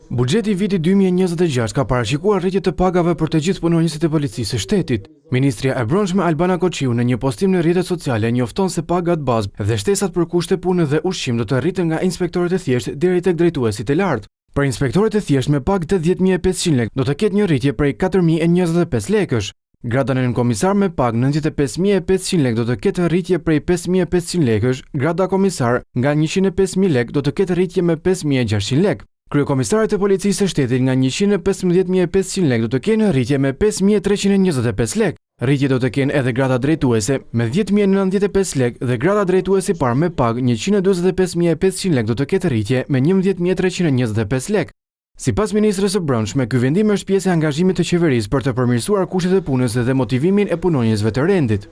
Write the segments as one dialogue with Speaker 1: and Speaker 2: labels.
Speaker 1: Buxheti i vitit 2026 ka parashikuar rritje të pagave për të gjithë punonjësit e policisë së shtetit. Ministria e Brendshme Albana Koçiu në një postim në rrjetet sociale njofton se pagat bazë dhe shtesat për kushte pune dhe ushqim do të rriten nga inspektorët e thjeshtë deri tek drejtuesit e lartë. Për inspektorët e thjeshtë me pagë 80.500 lekë do të ketë një rritje prej 4.025 lekësh. Grada nën komisar me pagë 95.500 lekë do të ketë rritje prej 5.500 lekësh, grada komisar nga 105.000 lekë do të ketë rritje me 5.600 lekë. Kryekomisarët e policisë së shtetit nga 115.500 lekë do të kenë rritje me 5.325 lekë. Rritje do të kenë edhe grada drejtuese me 10.095 lekë dhe grada drejtuesi parë me pagë 145.500 lekë do të ketë rritje me 11.325 lekë. Sipas ministres së Brendshme, ky vendim është pjesë e angazhimit të qeverisë për të përmirësuar kushtet e punës dhe motivimin e punonjësve të rendit.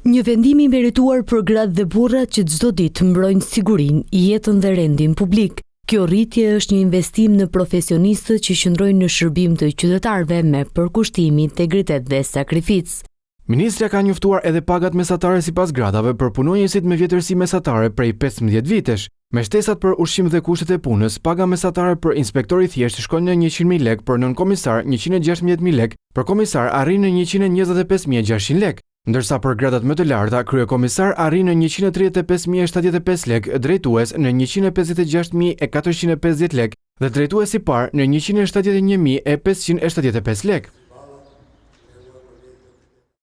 Speaker 2: Një vendim i merituar për gratë dhe burrat që çdo ditë mbrojnë sigurinë, jetën dhe rendin publik. Kjo rritje është një investim në profesionistët që qëndrojnë në shërbim të qytetarëve me përkushtim, integritet dhe sakrificë.
Speaker 1: Ministria ka njoftuar edhe pagat mesatare sipas gradave për punonjësit me vjetërsi mesatare prej 15 vitesh. Me shtesat për ushqim dhe kushtet e punës, paga mesatare për inspektor i thjeshtë shkon në 100.000 lekë, për nën komisar 116.000 lekë, për komisar arrin në 125.600 lekë. Ndërsa për gradat më të larta, kryekomisar arrin në 135.075 lekë, drejtues në 156.450 lekë dhe drejtuesi parë në 171.575 lekë.